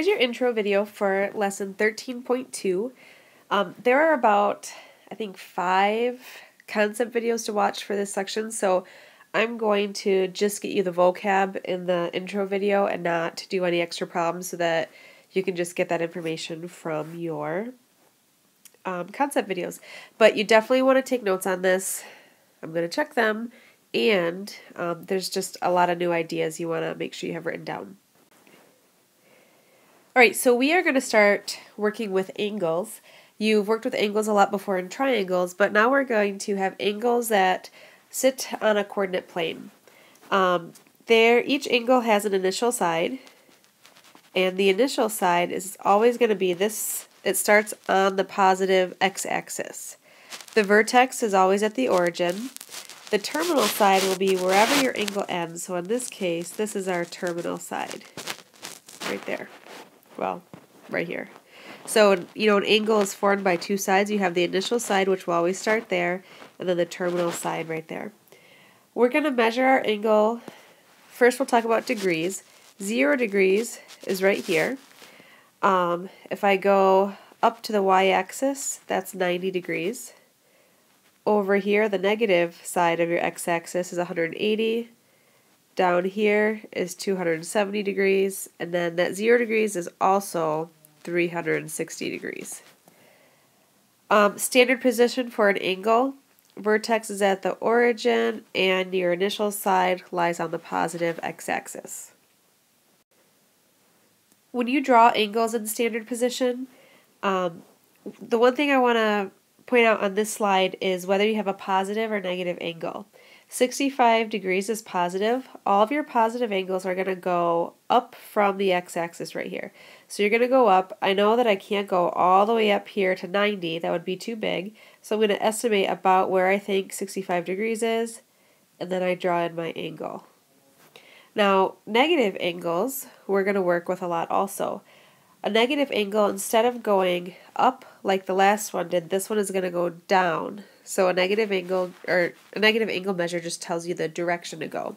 here's your intro video for lesson 13.2. There are about, I think, 5 concept videos to watch for this section, so I'm going to just get you the vocab in the intro video and not do any extra problems so that you can just get that information from your concept videos. But you definitely want to take notes on this. I'm going to check them, and there's just a lot of new ideas you want to make sure you have written down. Alright, so we are going to start working with angles. You've worked with angles a lot before in triangles, but now we're going to have angles that sit on a coordinate plane. Each angle has an initial side, and the initial side is always going to be this. It starts on the positive x-axis. The vertex is always at the origin. The terminal side will be wherever your angle ends. So in this case, this is our terminal side, right there. Well, right here. So, an angle is formed by 2 sides. You have the initial side, which will always start there, and then the terminal side right there. We're going to measure our angle. First, we'll talk about degrees. 0 degrees is right here. If I go up to the y-axis, that's 90 degrees. Over here, the negative side of your x-axis is 180. Down here is 270 degrees, and then that 0 degrees is also 360 degrees. Standard position for an angle. Vertex is at the origin, and your initial side lies on the positive x-axis. When you draw angles in standard position, the one thing I want to point out on this slide is whether you have a positive or negative angle. 65 degrees is positive. All of your positive angles are going to go up from the x-axis right here. So you're going to go up. I know that I can't go all the way up here to 90. That would be too big. So I'm going to estimate about where I think 65 degrees is, and then I draw in my angle. Now, negative angles, we're going to work with a lot also. A negative angle, instead of going up like the last one did, this one is going to go down. So a negative angle measure just tells you the direction to go.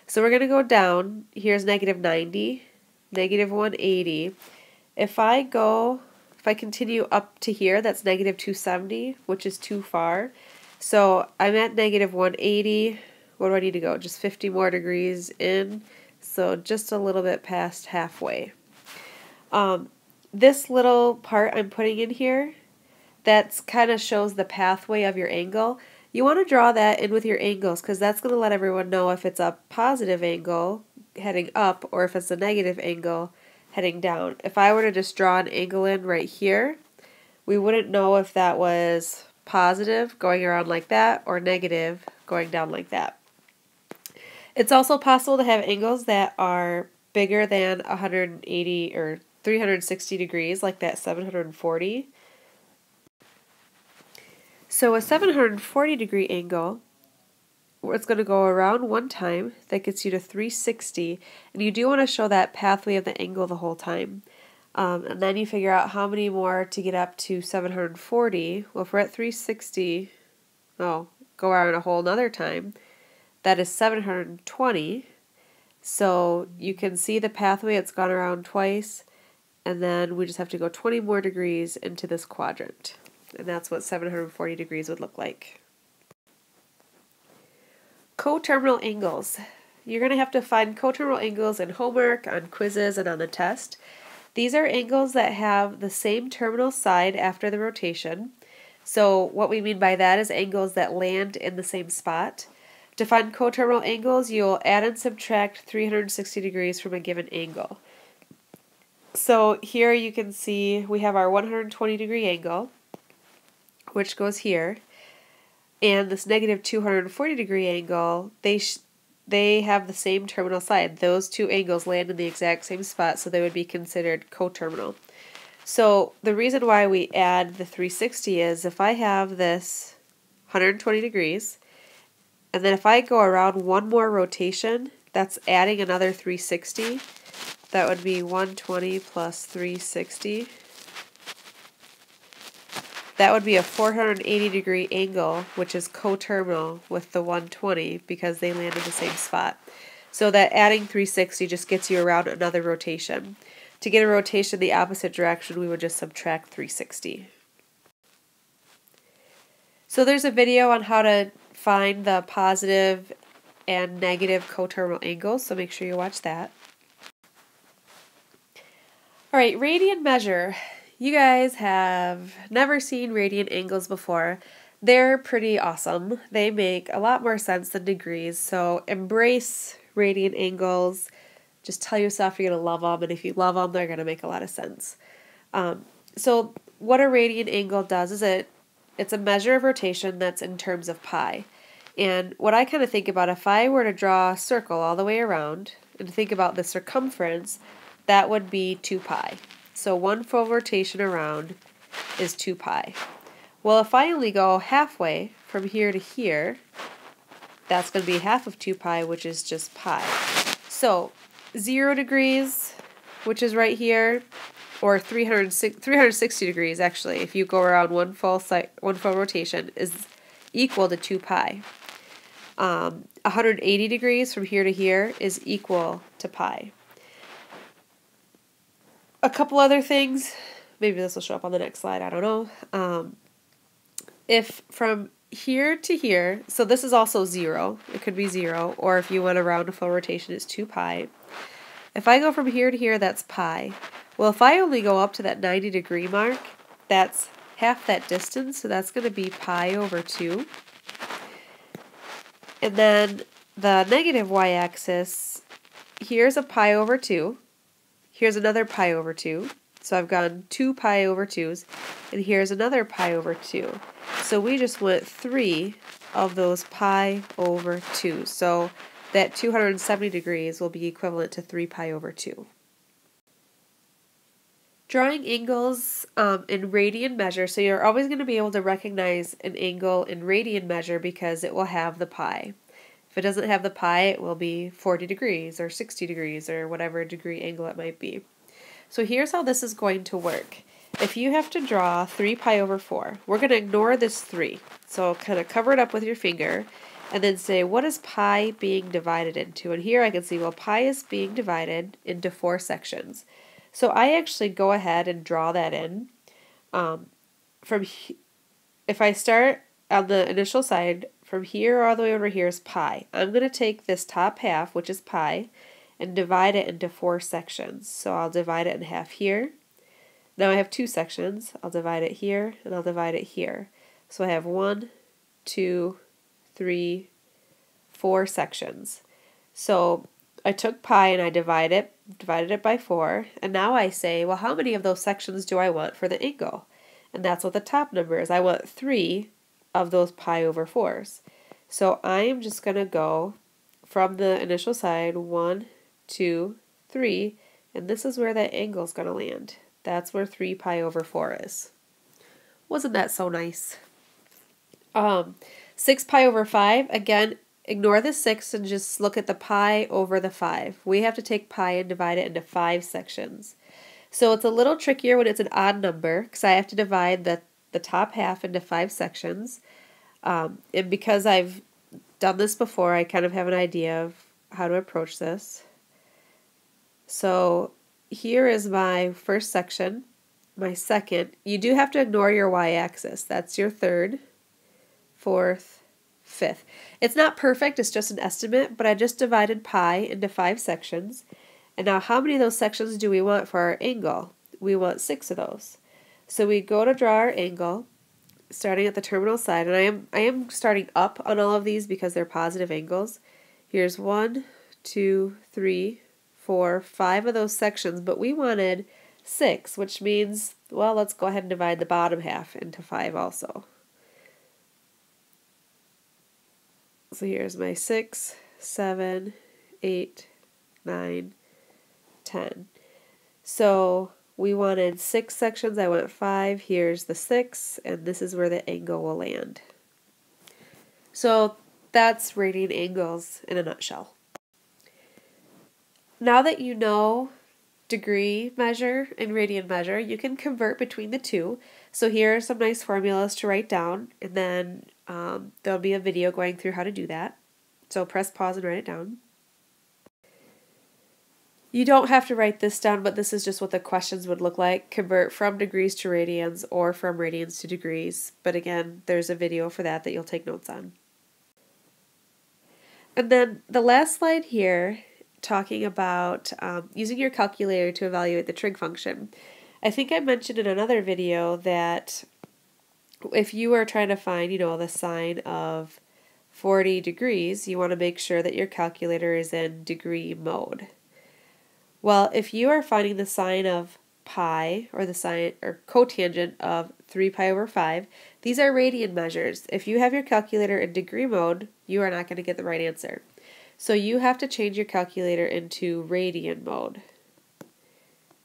So we're going to go down. Here's negative 90, negative 180. If I continue up to here, that's negative 270, which is too far. So I'm at negative 180. What do I need to go? Just 50 more degrees in. So just a little bit past halfway. This little part I'm putting in here, that kind of shows the pathway of your angle. You want to draw that in with your angles because that's going to let everyone know if it's a positive angle heading up or if it's a negative angle heading down. If I were to just draw an angle in right here, we wouldn't know if that was positive going around like that or negative going down like that. It's also possible to have angles that are bigger than 180 or 360 degrees, like that 740. So a 740 degree angle, it's going to go around one time. That gets you to 360, and you do want to show that pathway of the angle the whole time. And then you figure out how many more to get up to 740. Well, if we're at 360, go around a whole nother time. That is 720. So you can see the pathway, it's gone around twice. And then we just have to go 20 more degrees into this quadrant. And that's what 740 degrees would look like. Coterminal angles. You're going to have to find coterminal angles in homework, on quizzes, and on the test. These are angles that have the same terminal side after the rotation. So what we mean by that is angles that land in the same spot. To find coterminal angles, you'll add and subtract 360 degrees from a given angle. So here you can see we have our 120 degree angle, which goes here, and this negative 240 degree angle, they have the same terminal side. Those two angles land in the exact same spot, so they would be considered coterminal. So the reason why we add the 360 is if I have this 120 degrees, and then if I go around one more rotation, that's adding another 360. That would be 120 plus 360. That would be a 480 degree angle, which is coterminal with the 120 because they land in the same spot. So that adding 360 just gets you around another rotation. to get a rotation the opposite direction, we would just subtract 360. So there's a video on how to find the positive and negative coterminal angles, so make sure you watch that. Alright, radian measure. You guys have never seen radian angles before. They're pretty awesome. They make a lot more sense than degrees, so embrace radian angles. Just tell yourself you're going to love them, and if you love them, they're going to make a lot of sense. So what a radian angle does is it's a measure of rotation that's in terms of pi. And what I kind of think about, if I were to draw a circle all the way around and think about the circumference, that would be 2 pi. So one full rotation around is 2 pi. Well, if I only go halfway from here to here, that's going to be half of 2 pi, which is just pi. So 0 degrees, which is right here, or 360 degrees actually, if you go around one full rotation, is equal to 2 pi. 180 degrees from here to here is equal to pi. A couple other things, maybe this will show up on the next slide, I don't know. If from here to here, so this is also 0, it could be 0, or if you went around a full rotation, it's 2 pi. If I go from here to here, that's pi. Well, if I only go up to that 90 degree mark, that's half that distance, so that's going to be pi over 2. And then the negative y-axis, here's a pi over 2. Here's another pi over 2. So I've gone 2 pi over 2's, and here's another pi over 2. So we just went 3 of those pi over 2. So that 270 degrees will be equivalent to 3 pi over 2. Drawing angles in radian measure, so you're always going to be able to recognize an angle in radian measure because it will have the pi. If it doesn't have the pi, it will be 40 degrees or 60 degrees or whatever degree angle it might be. So here's how this is going to work. If you have to draw 3 pi over 4, we're going to ignore this 3. So kind of cover it up with your finger and then say, what is pi being divided into? And here I can see, well, pi is being divided into 4 sections. So I actually go ahead and draw that in. If I start on the initial side, from here all the way over here is pi. I'm going to take this top half, which is pi, and divide it into 4 sections. So I'll divide it in half here. Now I have 2 sections. I'll divide it here, and I'll divide it here. So I have 1, 2, 3, 4 sections. So I took pi and I divided it by 4, and now I say, well, how many of those sections do I want for the angle? And that's what the top number is. I want 3 of those pi over 4's. So I'm just going to go from the initial side, 1, 2, 3, and this is where that angle is going to land. That's where 3 pi over 4 is. Wasn't that so nice? 6 pi over 5, again, ignore the 6 and just look at the pi over the 5. We have to take pi and divide it into 5 sections. So it's a little trickier when it's an odd number because I have to divide the top half into 5 sections. And because I've done this before, I kind of have an idea of how to approach this. So here is my first section, my second. You do have to ignore your y-axis. That's your third, fourth, fifth. It's not perfect, it's just an estimate, but I just divided pi into 5 sections. And now how many of those sections do we want for our angle? We want 6 of those. So we go to draw our angle, starting at the terminal side, and I am starting up on all of these because they're positive angles. Here's 1, 2, 3, 4, 5 of those sections, but we wanted 6, which means, well, let's go ahead and divide the bottom half into 5 also. So here's my 6, 7, 8, 9, 10. So we wanted 6 sections, I went 5, here's the 6, and this is where the angle will land. So that's radian angles in a nutshell. Now that you know degree measure and radian measure, you can convert between the two. So here are some nice formulas to write down, and then there'll be a video going through how to do that. So press pause and write it down. You don't have to write this down, but this is just what the questions would look like. Convert from degrees to radians or from radians to degrees. But again, there's a video for that you'll take notes on. And then the last slide here, talking about using your calculator to evaluate the trig function. I think I mentioned in another video that if you are trying to find, the sine of 40 degrees, you want to make sure that your calculator is in degree mode. Well, if you are finding the sine of pi, or the sine or cotangent of 3 pi over 5, these are radian measures. If you have your calculator in degree mode, you are not going to get the right answer. So you have to change your calculator into radian mode.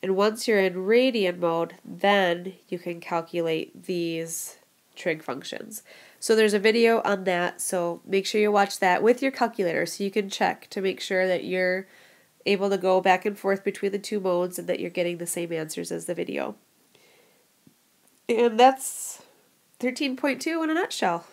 And once you're in radian mode, then you can calculate these trig functions. So there's a video on that, so make sure you watch that with your calculator so you can check to make sure that you're able to go back and forth between the two modes and that you're getting the same answers as the video. And that's 13.2 in a nutshell.